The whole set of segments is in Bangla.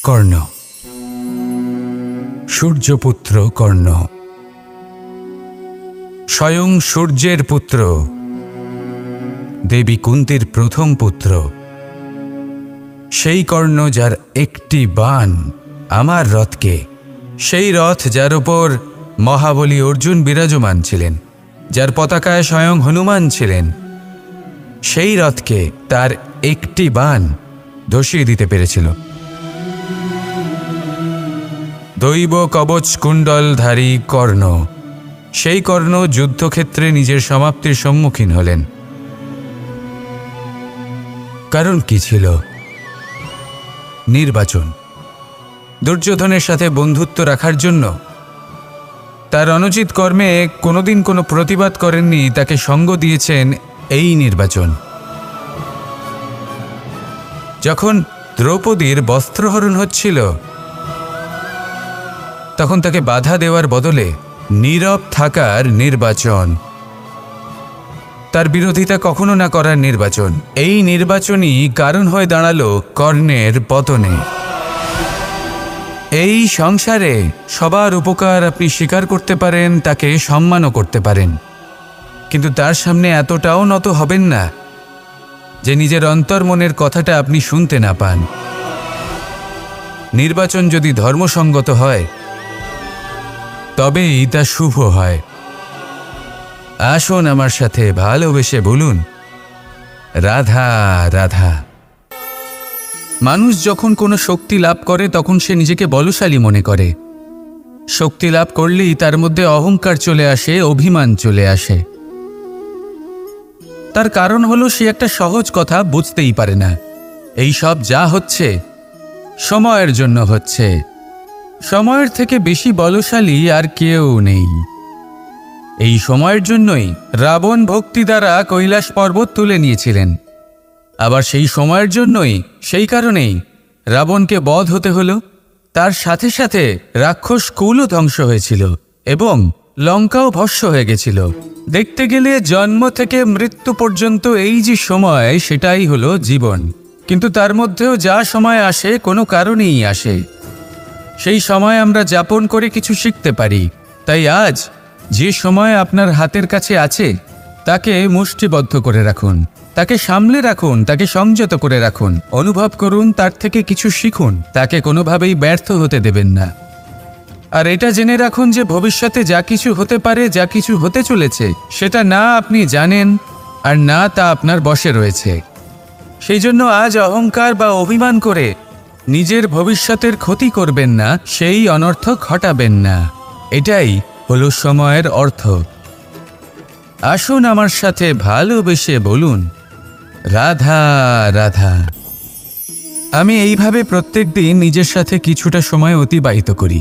কর্ণ, সূর্যপুত্র কর্ণ, স্বয়ং সূর্যের পুত্র, দেবী কুন্তীর প্রথম পুত্র। সেই কর্ণ যার একটি বাণ আমার রথকে, সেই রথ যার ওপর মহাবলী অর্জুন বিরাজমান ছিলেন, যার পতাকায় স্বয়ং হনুমান ছিলেন, সেই রথকে তার একটি বাণ ধসিয়ে দিতে পেরেছিল। দৈব কবচ কুণ্ডলধারী কর্ণ, সেই কর্ণ যুদ্ধক্ষেত্রে নিজের সমাপ্তির সম্মুখীন হলেন। কারণ কি ছিল? নির্বাচন। দুর্যোধনের সাথে বন্ধুত্ব রাখার জন্য তার অনুচিত কর্মে কোনোদিন কোনো প্রতিবাদ করেননি, তাকে সঙ্গ দিয়েছেন এই নির্বাচন। যখন দ্রৌপদীর বস্ত্রহরণ হচ্ছিল, তখন তাকে বাধা দেওয়ার বদলে নীরব থাকার নির্বাচন, তার বিরোধিতা কখনো না করার নির্বাচন, এই নির্বাচনই কারণ হয়ে দাঁড়ালো কর্ণের পতনে। এই সংসারে সবার উপকার আপনি স্বীকার করতে পারেন, তাকে সম্মানও করতে পারেন, কিন্তু তার সামনে এতটাও নত হবেন না যে নিজের অন্তর্মনের কথাটা আপনি শুনতে না পান। নির্বাচন যদি ধর্মসঙ্গত হয় তবেই তা শুভ হয়। আসুন আমার সাথে ভালোবেসে বলুন, রাধা রাধা। মানুষ যখন কোনো শক্তি লাভ করে তখন সে নিজেকে বলশালী মনে করে। শক্তি লাভ করলেই তার মধ্যে অহংকার চলে আসে, অভিমান চলে আসে। তার কারণ হলো সে একটা সহজ কথা বুঝতেই পারে না। এই সব যা হচ্ছে সময়ের জন্য হচ্ছে। সময়ের থেকে বেশি বলশালী আর কেউ নেই। এই সময়ের জন্যই রাবণ ভক্তি দ্বারা কৈলাস পর্বত তুলে নিয়েছিলেন। আবার সেই সময়ের জন্যই, সেই কারণেই রাবণকে বধ হতে হলো। তার সাথে সাথে রাক্ষস কুলও ধ্বংস হয়েছিল এবং লঙ্কাও ভস্ম হয়ে গেছিল। দেখতে গেলে জন্ম থেকে মৃত্যু পর্যন্ত এই যে সময়, সেটাই হলো জীবন। কিন্তু তার মধ্যেও যা সময় আসে কোনো কারণেই আসে। সেই সময় আমরা যাপন করে কিছু শিখতে পারি। তাই আজ যে সময় আপনার হাতের কাছে আছে তাকে মুষ্টিবদ্ধ করে রাখুন, তাকে সামলে রাখুন, তাকে সংযত করে রাখুন, অনুভব করুন, তার থেকে কিছু শিখুন, তাকে কোনোভাবেই ব্যর্থ হতে দেবেন না। আর এটা জেনে রাখুন যে ভবিষ্যতে যা কিছু হতে পারে, যা কিছু হতে চলেছে, সেটা না আপনি জানেন আর না তা আপনার বশে রয়েছে। সেই জন্য আজ অহংকার বা অভিমান করে নিজের ভবিষ্যতের ক্ষতি করবেন না, সেই অনর্থ ঘটাবেন না। এটাই হলো সময়ের অর্থ। আসুন আমার সাথে ভালোবেসে বলুন, রাধা রাধা। আমি এইভাবে প্রত্যেক দিন নিজের সাথে কিছুটা সময় অতিবাহিত করি,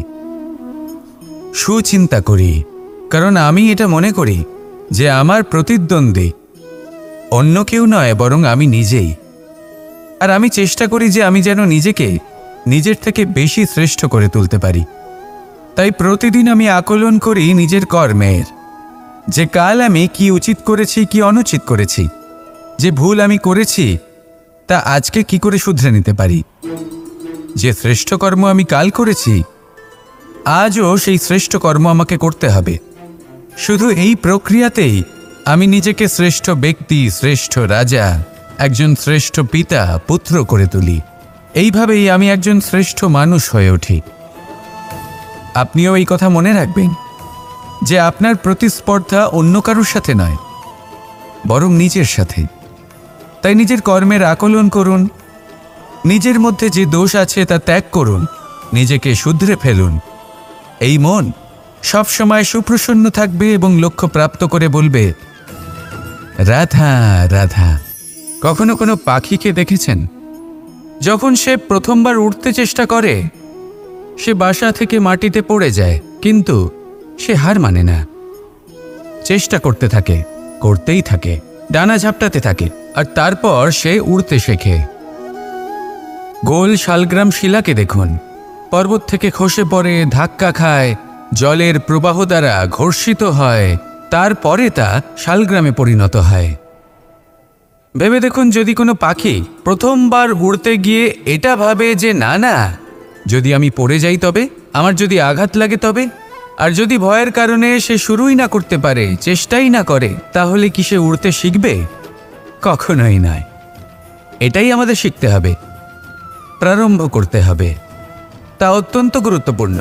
সুচিন্তা করি, কারণ আমি এটা মনে করি যে আমার প্রতিদ্বন্দ্বী অন্য কেউ নয়, বরং আমি নিজেই। আর আমি চেষ্টা করি যে আমি যেন নিজেকে নিজের থেকে বেশি শ্রেষ্ঠ করে তুলতে পারি। তাই প্রতিদিন আমি আকলন করি নিজের কর্মের, যে কাল আমি কি উচিত করেছি, কি অনুচিত করেছি, যে ভুল আমি করেছি তা আজকে কি করে শুধরে নিতে পারি। যে শ্রেষ্ঠ কর্ম আমি কাল করেছি, আজও সেই শ্রেষ্ঠ কর্ম আমাকে করতে হবে। শুধু এই প্রক্রিয়াতেই আমি নিজেকে শ্রেষ্ঠ ব্যক্তি, শ্রেষ্ঠ রাজা, একজন শ্রেষ্ঠ পিতা, পুত্র করে তুলি। এইভাবেই আমি একজন শ্রেষ্ঠ মানুষ হয়ে উঠি। আপনিও এই কথা মনে রাখবেন যে আপনার প্রতিস্পর্ধা অন্য কারোর সাথে নয়, বরং নিজের সাথে। তাই নিজের কর্মের আকলন করুন, নিজের মধ্যে যে দোষ আছে তা ত্যাগ করুন, নিজেকে শুধরে ফেলুন। এই মন সবসময় সুপ্রসন্ন থাকবে এবং লক্ষ্য প্রাপ্ত করে বলবে, রাধা রাধা। কখনো কোনো পাখিকে দেখেছেন? যখন সে প্রথমবার উঠতে চেষ্টা করে, সে বাসা থেকে মাটিতে পড়ে যায়, কিন্তু সে হার মানে না, চেষ্টা করতে থাকে, করতেই থাকে, ডানা ঝাপটাতে থাকে, আর তারপর সে উড়তে শেখে। গোল শালগ্রাম শিলাকে দেখুন, পর্বত থেকে খসে পড়ে, ধাক্কা খায়, জলের প্রবাহ দ্বারা ঘর্ষিত হয়, তারপরে তা শালগ্রামে পরিণত হয়। ভেবে দেখুন, যদি কোনো পাখি প্রথমবার উড়তে গিয়ে এটা ভাবে যে না না, যদি আমি পড়ে যাই তবে, আমার যদি আঘাত লাগে তবে, আর যদি ভয়ের কারণে সে শুরুই না করতে পারে, চেষ্টাই না করে, তাহলে কি সে উড়তে শিখবে? কখনোই নয়। এটাই আমাদের শিখতে হবে, প্রারম্ভ করতে হবে। তা অত্যন্ত গুরুত্বপূর্ণ।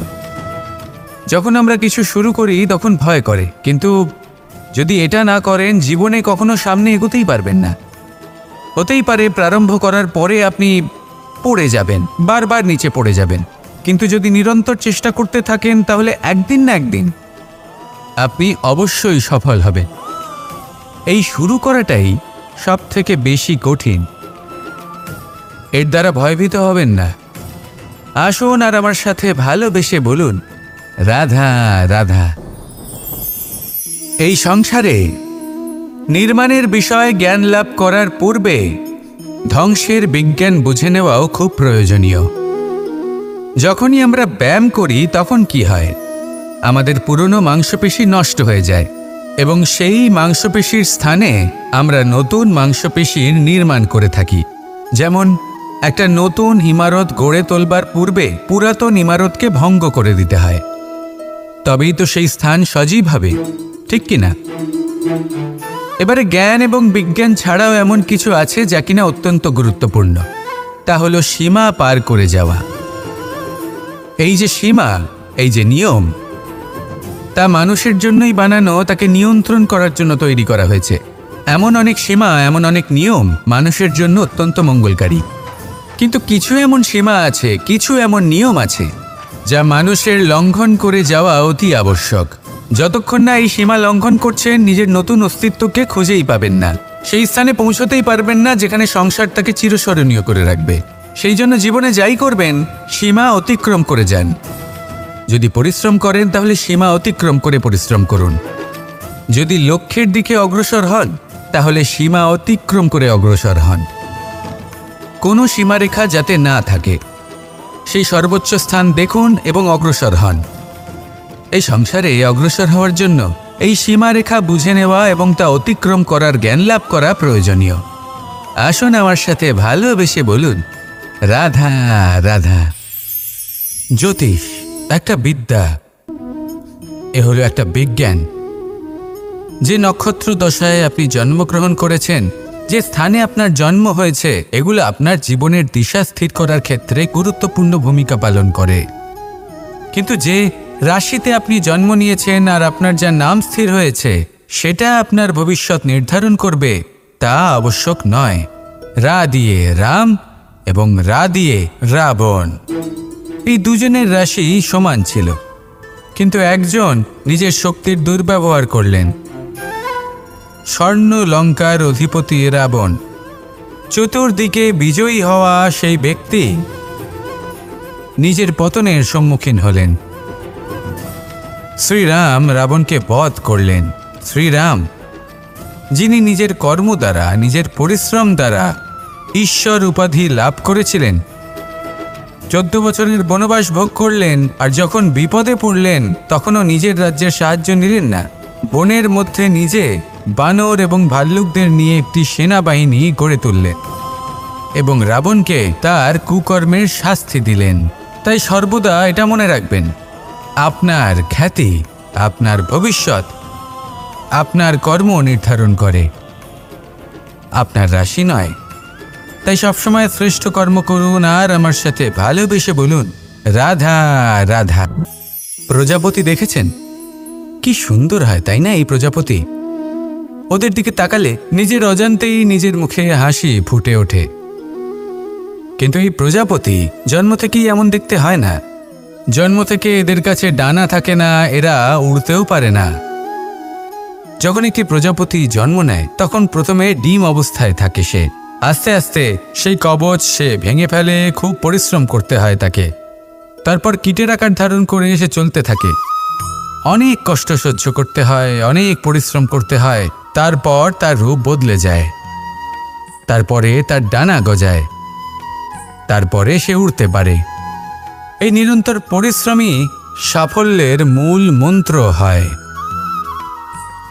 যখন আমরা কিছু শুরু করি তখন ভয় করে, কিন্তু যদি এটা না করেন জীবনে কখনো সামনে এগোতেই পারবেন না। হতেই পারে প্রারম্ভ করার পরে আপনি পড়ে যাবেন, বারবার নিচে পড়ে যাবেন, কিন্তু যদি নিরন্তর চেষ্টা করতে থাকেন তাহলে একদিন না একদিন আপনি অবশ্যই সফল হবেন। এই শুরু করাটাই সব থেকে বেশি কঠিন। এর দ্বারা ভয়ভীত হবেন না। আসুন আর আমার সাথে ভালোবেসে বলুন, রাধা রাধা। এই সংসারে নির্মাণের বিষয়ে জ্ঞান লাভ করার পূর্বে ধ্বংসের বিজ্ঞান বুঝে নেওয়াও খুব প্রয়োজনীয়। যখনই আমরা ব্যায়াম করি তখন কি হয়? আমাদের পুরনো মাংসপেশি নষ্ট হয়ে যায় এবং সেই মাংসপেশির স্থানে আমরা নতুন মাংসপেশির নির্মাণ করে থাকি। যেমন একটা নতুন ইমারত গড়ে তোলবার পূর্বে পুরাতন ইমারতকে ভঙ্গ করে দিতে হয়, তবেই তো সেই স্থান সজীব হবে, ঠিক কিনা? এবারে জ্ঞান এবং বিজ্ঞান ছাড়াও এমন কিছু আছে যা কিনা অত্যন্ত গুরুত্বপূর্ণ। তা হলো সীমা পার করে যাওয়া। এই যে সীমা, এই যে নিয়ম, তা মানুষের জন্যই বানানো, তাকে নিয়ন্ত্রণ করার জন্য তৈরি করা হয়েছে। এমন অনেক সীমা, এমন অনেক নিয়ম মানুষের জন্য অত্যন্ত মঙ্গলকারী। কিন্তু কিছু এমন সীমা আছে, কিছু এমন নিয়ম আছে যা মানুষের লঙ্ঘন করে যাওয়া অতি আবশ্যক। যতক্ষণ না এই সীমা লঙ্ঘন করছেন, নিজের নতুন অস্তিত্বকে খুঁজেই পাবেন না, সেই স্থানে পৌঁছতেই পারবেন না যেখানে সংসার তাকে চিরস্মরণীয় করে রাখবে। সেই জন্য জীবনে যাই করবেন, সীমা অতিক্রম করে যান। যদি পরিশ্রম করেন তাহলে সীমা অতিক্রম করে পরিশ্রম করুন। যদি লক্ষ্যের দিকে অগ্রসর হন তাহলে সীমা অতিক্রম করে অগ্রসর হন। কোনো সীমারেখা যাতে না থাকে, সেই সর্বোচ্চ স্থান দেখুন এবং অগ্রসর হন। এই সংসারে অগ্রসর হওয়ার জন্য এই সীমারেখা বুঝে নেওয়া এবং তা অতিক্রম করার জ্ঞান লাভ করা প্রয়োজনীয়। আসুন আমার সাথে ভালোবেসে বলুন, রাধা রাধা। জ্যোতিষ একটা বিদ্যা, এ হলো একটা বিজ্ঞান। যে নক্ষত্র দশায় আপনি জন্মগ্রহণ করেছেন, যে স্থানে আপনার জন্ম হয়েছে, এগুলো আপনার জীবনের দিশা স্থির করার ক্ষেত্রে গুরুত্বপূর্ণ ভূমিকা পালন করে। কিন্তু যে রাশিতে আপনি জন্ম নিয়েছেন আর আপনার যা নাম স্থির হয়েছে, সেটা আপনার ভবিষ্যৎ নির্ধারণ করবে তা আবশ্যক নয়। রা দিয়ে রাম এবং রা দিয়ে রাবণ, এই দুজনের রাশি সমান ছিল, কিন্তু একজন নিজের শক্তির দুর্ব্যবহার করলেন। স্বর্ণ লঙ্কার অধিপতি রাবণ, চতুর্দিকে বিজয়ী হওয়া সেই ব্যক্তি নিজের পতনের সম্মুখীন হলেন। শ্রীরাম রাবণকে বধ করলেন। শ্রীরাম, যিনি নিজের কর্ম দ্বারা, নিজের পরিশ্রম দ্বারা ঈশ্বর উপাধি লাভ করেছিলেন, 14 বছরের বনবাস ভোগ করলেন, আর যখন বিপদে পড়লেন তখনও নিজের রাজ্যের সাহায্য নিলেন না। বনের মধ্যে নিজে বানর এবং ভাল্লুকদের নিয়ে একটি সেনাবাহিনী গড়ে তুললেন এবং রাবণকে তার কুকর্মের শাস্তি দিলেন। তাই সর্বদা এটা মনে রাখবেন, আপনার খ্যাতি, আপনার ভবিষ্যৎ আপনার কর্ম নির্ধারণ করে, আপনার রাশি নয়। তাই সবসময় শ্রেষ্ঠ কর্ম করুন আর আমার সাথে ভালোবেসে বলুন, রাধা রাধা। প্রজাপতি দেখেছেন? কি সুন্দর হয়, তাই না? এই প্রজাপতি, ওদের দিকে তাকালে নিজের অজান্তেই নিজের মুখে হাসি ফুটে ওঠে। কিন্তু এই প্রজাপতি জন্ম থেকেই এমন দেখতে হয় না। জন্ম থেকে এদের কাছে ডানা থাকে না, এরা উড়তেও পারে না। যখন একটি প্রজাপতি জন্ম নেয় তখন প্রথমে ডিম অবস্থায় থাকে সে। আস্তে আস্তে সেই কবচ সে ভেঙে ফেলে, খুব পরিশ্রম করতে হয় তাকে। তারপর কীটের আকার ধারণ করে সে চলতে থাকে, অনেক কষ্ট সহ্য করতে হয়, অনেক পরিশ্রম করতে হয়। তারপর তার রূপ বদলে যায়, তারপরে তার ডানা গজায়, তারপরে সে উড়তে পারে। এই নিরন্তর পরিশ্রমই সাফল্যের মূল মন্ত্র হয়।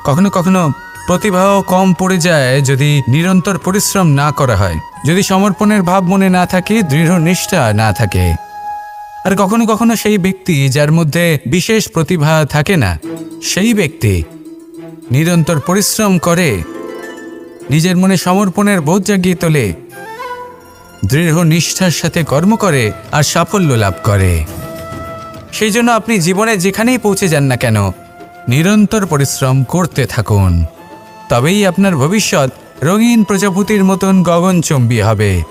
কখনো কখনো প্রতিভাও কম পড়ে যায় যদি নিরন্তর পরিশ্রম না করা হয়, যদি সমর্পণের ভাব মনে না থাকে, দৃঢ় নিষ্ঠা না থাকে। আর কখনো কখনো সেই ব্যক্তি যার মধ্যে বিশেষ প্রতিভা থাকে না, সেই ব্যক্তি নিরন্তর পরিশ্রম করে, নিজের মনে সমর্পণের বোধ জাগিয়ে তোলে, দৃঢ় নিষ্ঠার সাথে কর্ম করে আর সাফল্য লাভ করে। সেই জন্য আপনি জীবনে যেখানেই পৌঁছে যান না কেন, নিরন্তর পরিশ্রম করতে থাকুন। তবেই আপনার ভবিষ্যৎ রঙিন প্রজাপতির মতন গগনচুম্বী হবে।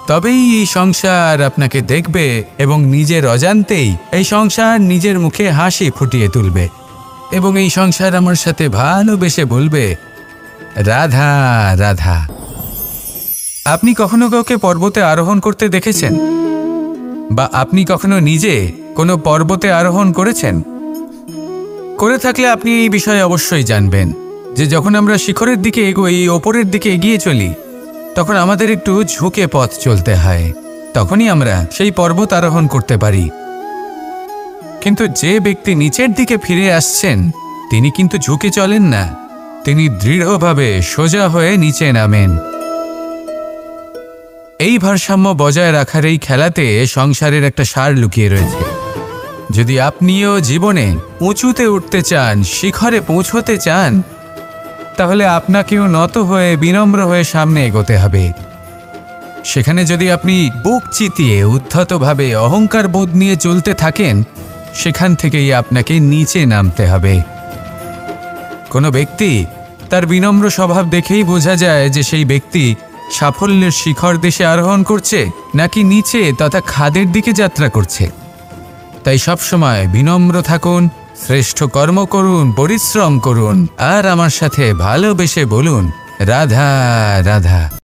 তবেই এই সংসার আপনাকে দেখবে এবং নিজের অজান্তেই এই সংসার নিজের মুখে হাসি ফুটিয়ে তুলবে এবং এই সংসার আমার সাথে ভালোবেসে বলবে, রাধা রাধা। আপনি কখনো কাউকে পর্বতে আরোহণ করতে দেখেছেন? বা আপনি কখনো নিজে কোনো পর্বতে আরোহণ করেছেন? করে থাকলে আপনি এই বিষয়ে অবশ্যই জানবেন যে যখন আমরা শিখরের দিকে এগোই, ওপরের দিকে এগিয়ে চলি, তখন আমাদের একটু ঝুঁকে পথ চলতে হয়। তখনই আমরা সেই পর্বত আরোহণ করতে পারি। কিন্তু যে ব্যক্তি নিচের দিকে ফিরে আসছেন, তিনি কিন্তু ঝুঁকে চলেন না, তিনি দৃঢ়ভাবে সোজা হয়ে নিচে নামেন। এই ভারসাম্য বজায় রাখার এই খেলাতে সংসারের একটা সার লুকিয়ে রয়েছে। যদি আপনিও জীবনে উঁচুতে উঠতে চান, শিখরে পৌঁছতে চান, তাহলে আপনাকেও নত হয়ে বিনম্র হয়ে সামনে এগোতে হবে। সেখানে যদি আপনি বুক চিতিয়ে উদ্ধতভাবে অহংকার বোধ নিয়ে চলতে থাকেন, সেখান থেকেই আপনাকে নিচে নামতে হবে। কোনো ব্যক্তি তার বিনম্র স্বভাব দেখেই বোঝা যায় যে সেই ব্যক্তি সাফল্যের শিখর দেশে আরোহণ করছে নাকি নিচে তথা খাদের দিকে যাত্রা করছে। তাই সবসময় বিনম্র থাকুন, শ্রেষ্ঠ কর্ম করুন, পরিশ্রম করুন আর আমার সাথে ভালোবেসে বলুন, রাধা রাধা।